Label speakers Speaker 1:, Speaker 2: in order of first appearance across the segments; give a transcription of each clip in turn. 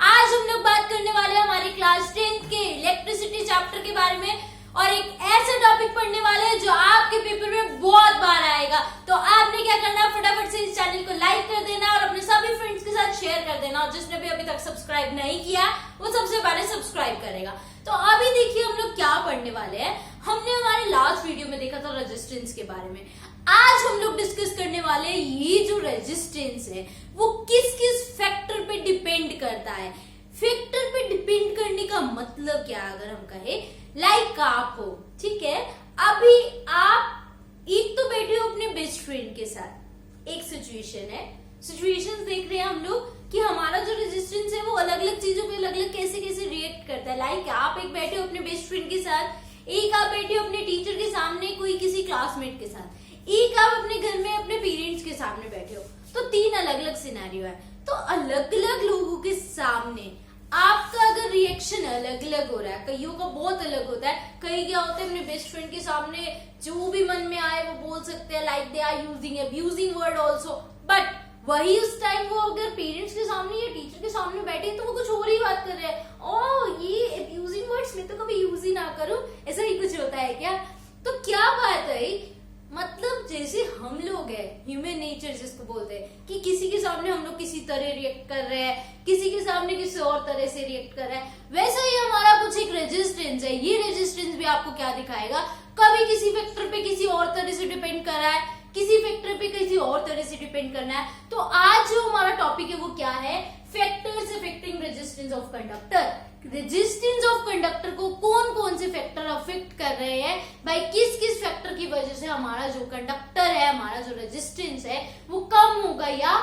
Speaker 1: आज हम लोग बात करने वाले हैं हमारे क्लास 10th के इलेक्ट्रिसिटी चैप्टर के बारे में और एक ऐसा टॉपिक पढ़ने वाले हैं जो आपके पेपर में बहुत बार आएगा। तो आपने क्या करना है, फटाफट से इस चैनल को लाइक कर देना और अपने सभी फ्रेंड्स के साथ शेयर कर देना और जिसने भी अभी तक सब्सक्राइब नहीं किया वो सबसे पहले सब्सक्राइब करेगा। तो अभी देखिए हम लोग क्या पढ़ने वाले हैं। हमने हमारे लास्ट वीडियो में देखा था रेजिस्टेंस के बारे में। आज हम लोग डिस्कस करने वाले हैं ये जो रेजिस्टेंस है वो किस किस फैक्टर पे डिपेंड करता है। फैक्टर पे डिपेंड करने का मतलब क्या, अगर हम कहे लाइक आप हो, ठीक है, अभी आप एक तो बैठे हो अपने बेस्ट फ्रेंड के साथ, एक सिचुएशन है, सिचुएशंस देख रहे हैं हम लोग कि हमारा जो रेजिस्टेंस है वो अलग अलग चीजों पे अलग अलग कैसे कैसे रिएक्ट करता है। लाइक आप एक बैठे हो अपने बेस्ट फ्रेंड के साथ, एक आप बैठे हो अपने टीचर के सामने, कोई किसी क्लासमेट के साथ, एक आप अपने घर में अपने पेरेंट्स के सामने बैठे हो। तो तीन अलग अलग सिनेरियो है। तो अलग अलग लोगों के सामने आपका अगर रिएक्शन अलग अलग हो रहा है, कईयों का बहुत अलग होता है। कई क्या होता है अपने बेस्ट फ्रेंड के सामने जो भी मन में आए वो बोल सकते हैं, like they are using abusing word also, but वही उस टाइम वो अगर पेरेंट्स के सामने या टीचर के सामने बैठे तो वो कुछ और ही बात कर रहे हैं। ओह ये अब्यूजिंग वर्ड्स मैं तो कभी यूज ही ना करूं, ऐसा ही कुछ होता है क्या? तो क्या बात है, मतलब जैसे हम लोग है, ह्यूमन नेचर जिसको बोलते हैं कि किसी के सामने हम लोग किसी तरह रिएक्ट कर रहे हैं, किसी के सामने किसी और तरह से रिएक्ट कर रहे हैं, वैसा ही हमारा कुछ एक रेजिस्टेंस है। ये रेजिस्टेंस भी आपको क्या दिखाएगा, कभी किसी फैक्टर पे किसी और तरह से डिपेंड कर रहा है, किसी फैक्टर पे किसी और तरह से डिपेंड करना है। तो आज जो हमारा टॉपिक है वो क्या है, factors affecting resistance of conductor. Resistance of conductor को कौन कौन से फैक्टर अफेक्ट कर रहे हैं, भाई किस किस फैक्टर की वजह से हमारा जो कंडक्टर है, हमारा जो रेजिस्टेंस है वो कम होगा या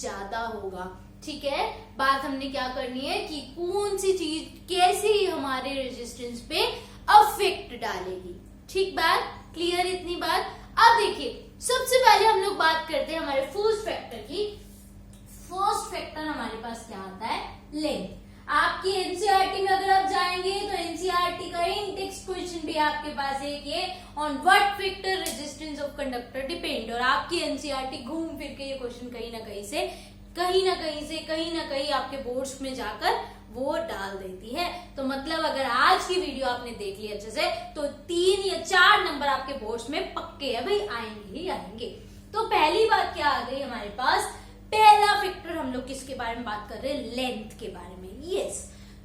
Speaker 1: ज्यादा होगा। ठीक है, बात हमने क्या करनी है कि कौन सी चीज कैसे हमारे रेजिस्टेंस पे अफेक्ट डालेगी। ठीक बात, क्लियर इतनी बात। अब देखिए सबसे पहले हम लोग बात करते हैं हमारे फर्स्ट फैक्टर की। फर्स्ट फैक्टर हमारे पास क्या आता है, लेंथ। आपकी एनसीईआरटी में अगर आप जाएंगे तो एनसीईआरटी का इन टेक्स्ट क्वेश्चन भी आपके पास है कि on what factor resistance of conductor depend, और आपकी एनसीईआरटी घूम फिर के ये क्वेश्चन कहीं ना कहीं आपके बोर्ड्स में जाकर वो डाल देती है। तो मतलब अगर आज की वीडियो आपने देख ली अच्छे से तो 3 या 4 नंबर आपके बोर्ड्स में पक्के है भाई, आएंगे ही आएंगे। तो पहली बात क्या आ गई हमारे पास, पहला फैक्टर हम लोग किसके बारे में बात कर रहे हैं, लेंथ के बारे में। यस,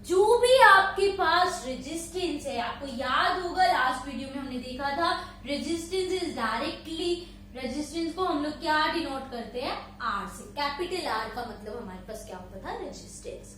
Speaker 1: जो भी आपके पास रेजिस्टेंस है, आपको याद होगा लास्ट वीडियो में हमने देखा था रेजिस्टेंस इज डायरेक्टली, रेजिस्टेंस को हम लोग क्या डिनोट करते हैं, आर से। कैपिटल आर का मतलब हमारे पास क्या होता था, रेजिस्टेंस।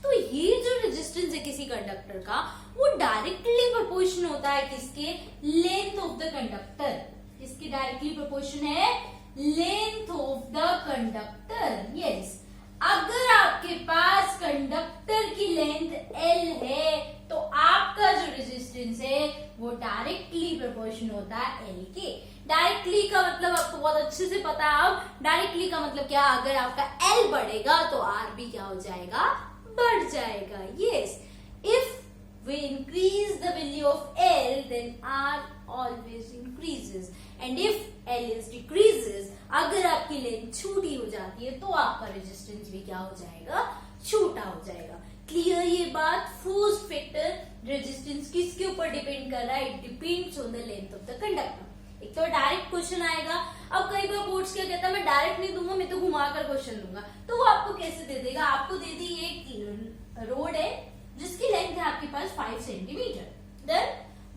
Speaker 1: तो ये जो रेजिस्टेंस है किसी कंडक्टर का वो डायरेक्टली प्रोपोर्शन होता है किसके, लेंथ ऑफ द कंडक्टर। किसकी डायरेक्टली प्रोपोर्शन है, length of the conductor. Yes, अगर आपके पास कंडक्टर की लेंथ L है तो आपका जो रेजिस्टेंस है वो डायरेक्टली प्रोपोर्शन होता है L के। डायरेक्टली का मतलब आपको बहुत अच्छे से पता है। अब डायरेक्टली का मतलब क्या, अगर आपका L बढ़ेगा तो R भी क्या हो जाएगा, बढ़ जाएगा। Yes, if we increase the value of L then R always increases and if L is decreases, अगर आपकी लेंथ छोटी हो जाती है तो आपका रेजिस्टेंस भी क्या हो जाएगा, छोटा हो जाएगा। क्लियर ये बात। फर्स्ट फैक्टर रेजिस्टेंस किसके ऊपर डिपेंड कर रहा है, it depends on the length of the conductor. एक तो डायरेक्ट क्वेश्चन आएगा। अब कई बार बोर्ड्स क्या कहता है, मैं डायरेक्ट नहीं दूंगा, मैं तो घुमाकर क्वेश्चन दूंगा। तो वो आपको कैसे दे देगा, आपको दे दी एक रोड है जिसकी लेंथ है आपके पास 5 सेंटीमीटर, देन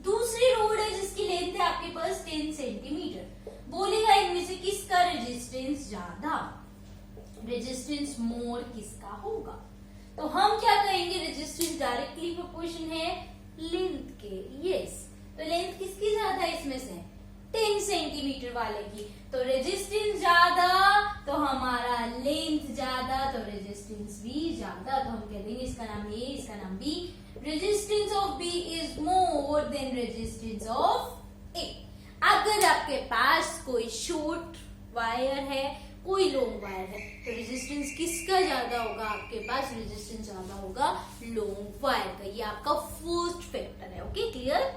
Speaker 1: दूसरी रोड है जिसकी लेंथ है आपके पास 10 सेंटीमीटर। बोलेगा इनमें से किसका रेजिस्टेंस ज्यादा, रेजिस्टेंस मोर किसका होगा। तो हम क्या कहेंगे, रेजिस्टेंस डायरेक्टली प्रोपोर्शन है लेंथ के। यस, तो लेंथ किसकी ज्यादा है इसमें से, 10 सेंटीमीटर वाले की। तो रेजिस्टेंस ज्यादा तो हमारा लेंथ ज्यादा, तो रेजिस्टेंस भी ज्यादा। तो हम कह देंगे इसका नाम ए, इसका नाम B. Resistance of B is more than resistance of A. अगर आपके पास कोई शॉर्ट वायर है, कोई लॉन्ग वायर है, तो रेजिस्टेंस किसका ज्यादा होगा, आपके पास रेजिस्टेंस ज्यादा होगा लॉन्ग वायर का। ये आपका फर्स्ट फैक्टर है। Okay, clear.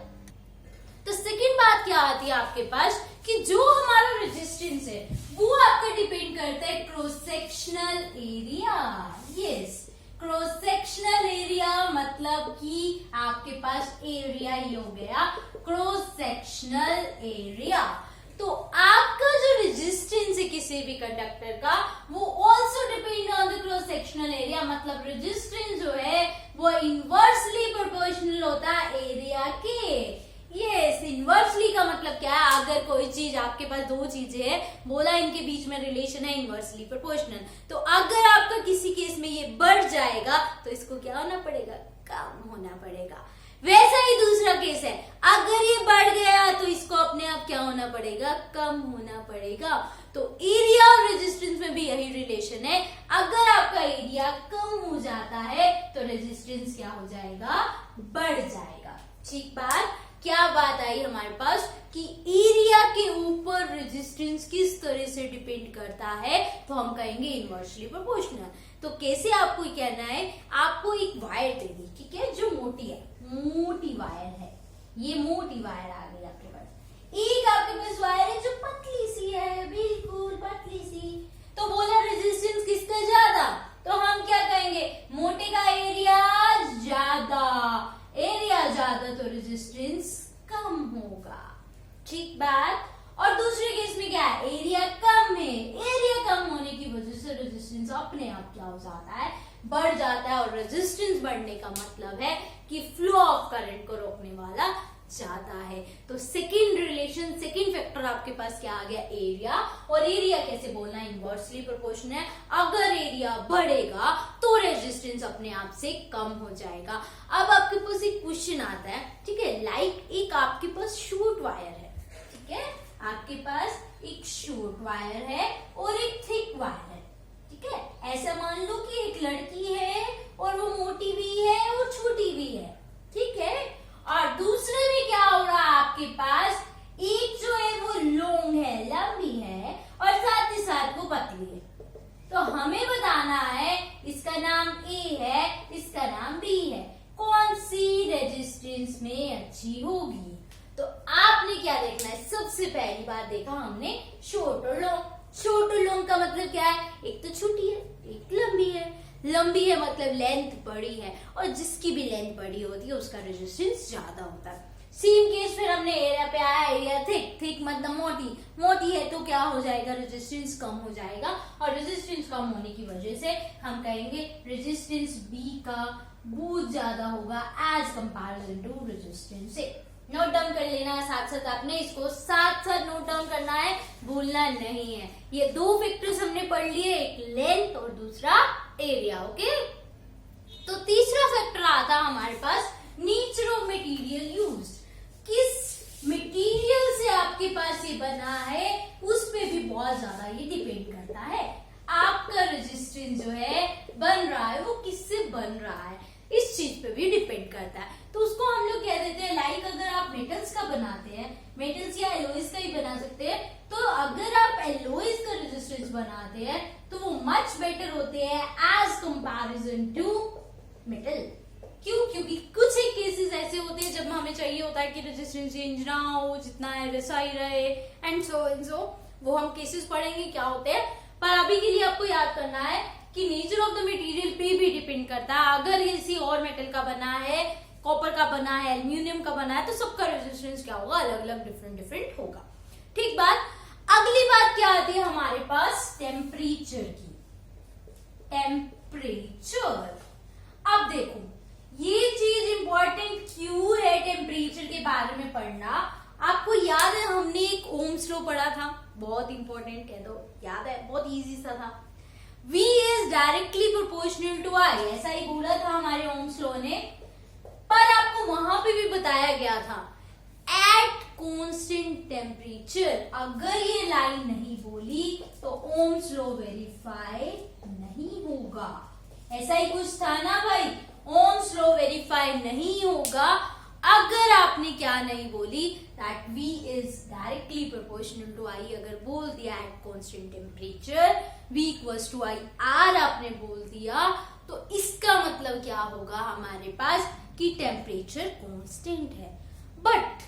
Speaker 1: तो सेकंड बात क्या आती है आपके पास कि जो हमारा रेजिस्टेंस है वो आपका डिपेंड करता है cross sectional area. Yes, cross sectional area मतलब कि आपके पास एरिया ही हो गया क्रॉस सेक्शनल एरिया। तो आपका जो रेजिस्टेंस है किसी भी कंडक्टर का वो also depend on the cross sectional area, मतलब रेजिस्टेंस जो है वो इनवर्सली प्रोपोर्शनल होता है एरिया के। यस, इनवर्सली का मतलब क्या है, अगर कोई चीज आपके पास दो चीजें हैं, बोला इनके बीच में रिलेशन है इनवर्सली प्रोपोर्शनल, तो अगर आपका किसी केस में ये बढ़ जाएगा तो इसको क्या होना पड़ेगा, कम होना पड़ेगा। वैसा ही दूसरा केस है, अगर ये बढ़ गया तो इसको अपने आप क्या होना पड़ेगा, कम होना पड़ेगा। तो एरिया और रेजिस्टेंस में भी यही रिलेशन है, अगर आपका एरिया कम हो जाता है तो रेजिस्टेंस क्या हो जाएगा, बढ़ जाएगा। ठीक बात, क्या बात आई हमारे पास कि एरिया के ऊपर रेजिस्टेंस किस तरह से डिपेंड करता है, तो हम कहेंगे इनवर्सली प्रोपोर्शनल। तो कैसे आपको कहना है, आपको एक वायर देगी, ठीक है, जो मोटी है, मोटी वायर है, ये मोटी वायर आ गई आपके पास। एक आपके पास वायर है जो पतली सी है, बिल्कुल पतली सी, तो बोला रेजिस्टेंस किसका ज्यादा, तो हम क्या कहेंगे, मोटे का एरिया ज्यादा, एरिया ज्यादा तो रेजिस्टेंस कम होगा। ठीक बात। और दूसरे केस में क्या है, एरिया कम है, एरिया कम होने की वजह से रेजिस्टेंस अपने आप क्या हो जाता है, बढ़ जाता है। और रेजिस्टेंस बढ़ने का मतलब है कि फ्लो ऑफ करंट को रोकने वाला जाता है। तो सेकंड रिलेशन, सेकंड फैक्टर आपके पास क्या आ गया, एरिया। और एरिया कैसे बोलना, इनवर्सली प्रोपोर्शनल है, अगर एरिया बढ़ेगा तो रेजिस्टेंस अपने आप से कम हो जाएगा। अब आपके पास एक क्वेश्चन आता है, ठीक है, लाइक एक आपके पास शॉर्ट वायर है, ठीक है, आपके पास एक शॉर्ट वायर है और एक थिक वायर है, ठीक है। ऐसा मान लो कि एक लड़की है और वो मोटी भी है और छोटी भी है, ठीक है। और दूसरे में क्या हो रहा है, आपके पास एक जो है वो लॉन्ग है, लंबी है, और साथ ही साथ वो पतली है। तो हमें बताना है, इसका नाम ए है, इसका नाम बी है, कौन सी रेजिस्टेंस में अच्छी होगी। तो आपने क्या देखना है, सबसे पहली बार देखा हमने शॉर्ट और लॉन्ग। शॉर्ट और लॉन्ग का मतलब क्या है, एक तो छोटी है, एक लंबी है। लंबी है मतलब लेंथ बड़ी है, और जिसकी भी लेंथ बड़ी होती है उसका रेजिस्टेंस ज्यादा होता है। सेम केस फिर हमने एरिया पे आया, एरिया थिक, थिक मतलब मोटी, मोटी है तो क्या हो जाएगा, रेजिस्टेंस कम हो जाएगा। और रेजिस्टेंस कम होने की वजह से हम कहेंगे रेजिस्टेंस बी का बहुत ज्यादा होगा as comparison to resistance A. Note down कर लेना है साथ साथ, आपने इसको साथ साथ नोट डाउन करना है, भूलना नहीं है। ये दो फैक्टर्स हमने पढ़ लिए, एक लेंथ और दूसरा एरिया, ओके। तो तीसरा फैक्टर आता हमारे पास नेचर ऑफ मटेरियल यूज्ड, किस मटेरियल से आपके पास ये बना है उस पे भी बहुत ज्यादा ये डिपेंड करता है। आपका रेजिस्टेंस जो है बन रहा है वो किससे बन रहा है, इस चीज पे भी डिपेंड करता है। तो उसको हम लोग कह देते हैं, लाइक अगर आप मेटल्स का बनाते हैं, मेटल्स या एलोइस का ही बना सकते हैं, तो अगर आप एलोइस का रेजिस्टेंस बनाते हैं तो वो मच बेटर होते हैं एज कंपैरिजन टू मेटल। क्यों, क्योंकि कुछ एक केसेस ऐसे होते हैं जब हमें चाहिए होता है कि रेजिस्टेंस चेंज ना हो, जितना है वैसा ही रहे, एंड सो वो हम केसेस पढ़ेंगे क्या होते हैं। पर अभी के लिए आपको याद करना है कि नेचर ऑफ द मटेरियल पे भी डिपेंड करता है। अगर ये किसी और मेटल का बना है, कॉपर का बना है, एल्यूमिनियम का बना है, तो सबका रेजिस्टेंस क्या होगा, अलग अलग डिफरेंट डिफरेंट होगा। ठीक बात। अगली बात क्या आती है हमारे पास, टेम्परेचर की। टेम्परेचर, अब देखो ये चीज इंपॉर्टेंट क्यों है टेम्परेचर के बारे में पढ़ना। आपको याद है हमने एक ओम्स लॉ पढ़ा था, बहुत इंपॉर्टेंट, कह दो याद है, बहुत इजी सा था। V is directly proportional to I, ऐसा ही बोला था हमारे ओम्स लॉ ने। पर आपको वहां पे भी बताया गया था एट कांस्टेंट टेम्परेचर, अगर ये लाइन नहीं बोली तो ओम्स लॉ वेरीफाई नहीं होगा। ऐसा ही कुछ था ना भाई, ओम्स लॉ वेरीफाई नहीं होगा अगर आपने क्या नहीं बोली, that V is directly proportional to I, अगर बोल दिया at constant temperature V equals to I R आपने बोल दिया, तो इसका मतलब क्या होगा हमारे पास कि टेम्परेचर कांस्टेंट है। बट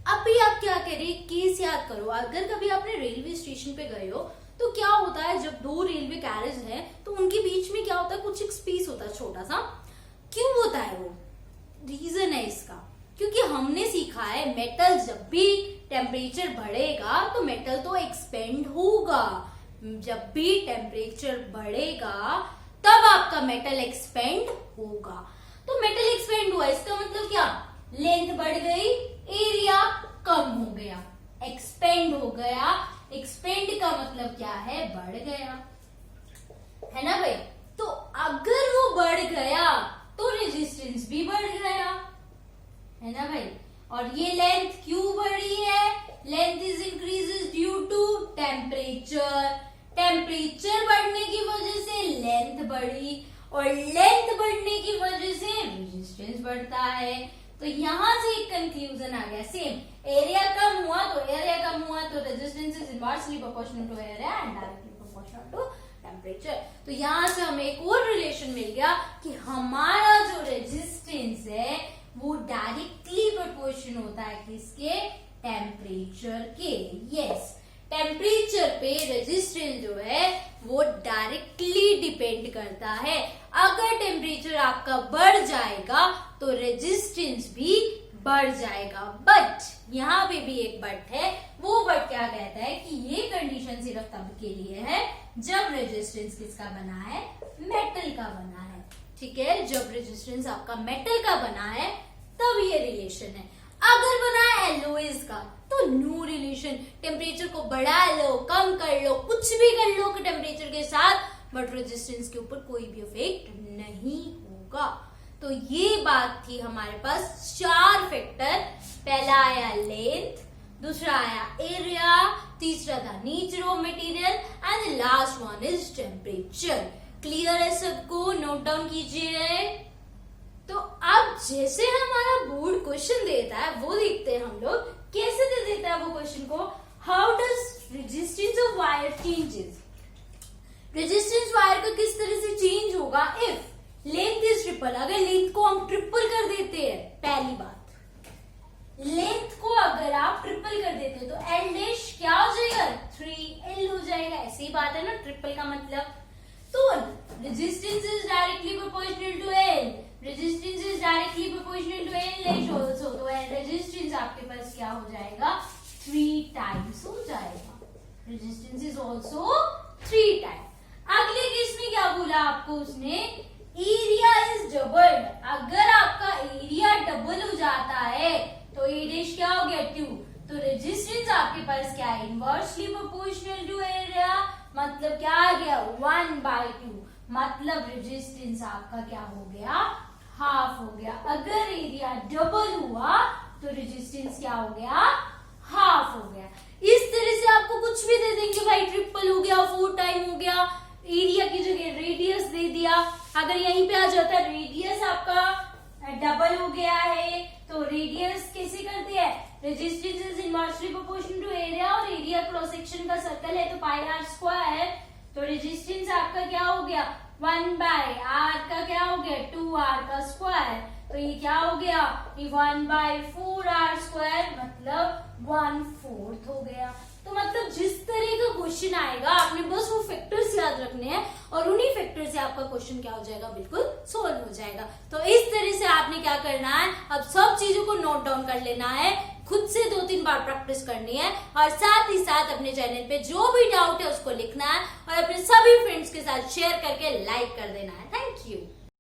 Speaker 1: अभी आप क्या करें, केस याद करो, अगर कभी आपने रेलवे स्टेशन पे गए हो तो क्या होता है, जब दो रेलवे कैरेज है तो उनके बीच में क्या होता है, कुछ एक स्पेस होता है छोटा थोड़ा सा। क्यों होता है वो? रीजन है इसका, क्योंकि हमने सीखा है मेटल जब भी टेम्परेचर बढ़ेगा तो मेटल तो एक्सपेंड होगा। जब भी टेम्परेचर बढ़ेगा तब आपका मेटल एक्सपेंड होगा। तो मेटल एक्सपेंड हुआ, इसका मतलब क्या? लेंथ बढ़ गई, एरिया कम हो गया, एक्सपेंड हो गया। एक्सपेंड का मतलब क्या है? बढ़ गया, है ना भाई। तो अगर वो बढ़ गया तो रेजिस्टेंस भी बढ़ गया, है ना भाई। और ये लेंथ क्यों बढ़ी है? Length is increases due to temperature. Temperature बढ़ने की वजह से लेंथ बढ़ी और लेंथ बढ़ने की वजह से रेजिस्टेंस बढ़ता है। तो यहां से एक कंक्लूजन आ गया, सेम एरिया कम हुआ तो resistance is inversely proportional to area and directly proportional to temperature. तो यहां से हमें एक और रिलेशन मिल गया कि हमारा जो रेजिस्टेंस है वो डायरेक्टली प्रोपोर्शन होता है किसके? टेम्परेचर के। यस, टेम्परेचर पे रेजिस्टेंस जो है वो डायरेक्टली डिपेंड करता है। अगर टेम्परेचर आपका बढ़ जाएगा तो रेजिस्टेंस भी बढ़ जाएगा। बट यहाँ पे भी एक बट है। वो बट क्या कहता है कि ये कंडीशन सिर्फ तब के लिए है जब रेजिस्टेंस किसका बना है? मेटल का बना है। ठीक है, जब रेजिस्टेंस आपका मेटल का बना है तब ये रिलेशन है। अगर बना है एलओएस का तो नो रिलेशन। टेम्परेचर को बढ़ा लो, कम कर लो, कुछ भी कर लो टेम्परेचर के साथ, बट रेजिस्टेंस के ऊपर कोई भी इफेक्ट नहीं होगा। तो ये बात थी हमारे पास 4 फैक्टर। पहला आया लेंथ, दूसरा आया एरिया, तीसरा था nature of material and last one is temperature. Clear है सबको? नोट डाउन कीजिए। तो अब जैसे हमारा बोर्ड क्वेश्चन देता है वो देखते हैं हम लोग कैसे दे देता है वो क्वेश्चन को। How does resistance of wire changes? Resistance wire का किस तरह से चेंज होगा इफ लेंथ इज ट्रिपल। अगर लेंथ को हम ट्रिपल कर देते हैं, पहली बात, लेंथ को अगर आप ट्रिपल कर देते हो तो एल डैश क्या हो जाएगा? 3L हो जाएगा। ऐसी बात है ना, ट्रिपल का मतलब। तो resistance is directly proportional to L, resistance is directly proportional to L dash also. तो रेजिस्टेंस आपके पास क्या हो जाएगा? 3 टाइम्स हो जाएगा। Resistance is also 3 times. अगले केस में क्या बोला आपको उसने? Area is double. अगर आपका एरिया डबल हो जाता है तो ए डैश क्या हो गया? 2। तो रेजिस्टेंस आपके पास क्या है? Inversely proportional to area. मतलब क्या आ गया? 1/2। मतलब रेजिस्टेंस आपका क्या हो गया? हाफ हो गया। अगर एरिया डबल हुआ तो रेजिस्टेंस क्या हो गया? हाफ हो गया। इस तरह से आपको कुछ भी दे देंगे भाई, ट्रिपल हो गया, 4 टाइम हो गया, एरिया की जगह रेडियस दे दिया। अगर यहीं पे आ जाता है रेडियस आपका डबल हो गया है तो रेडियस कैसे करते हैं? Resistance is inversely proportional to area और एरिया क्रॉस सेक्शन का सर्कल है तो πr²। तो रेजिस्टेंस आपका क्या हो गया? 1/r का क्या हो गया? 2r का स्क्वायर। तो ये क्या हो गया? ये 1/4r² मतलब 1/4 हो गया। तो मतलब जिस तरह का क्वेश्चन आएगा आपने बस वो फैक्टर्स याद रखने हैं और उन्हीं फैक्टर से आपका क्वेश्चन क्या हो जाएगा? बिल्कुल सोल्व हो जाएगा। तो इस तरह से आपने क्या करना है? अब सब चीजों को नोट डाउन कर लेना है, खुद से 2-3 बार प्रैक्टिस करनी है और साथ ही साथ अपने चैनल पे जो भी डाउट है उसको लिखना है और अपने सभी फ्रेंड्स के साथ शेयर करके लाइक कर देना है।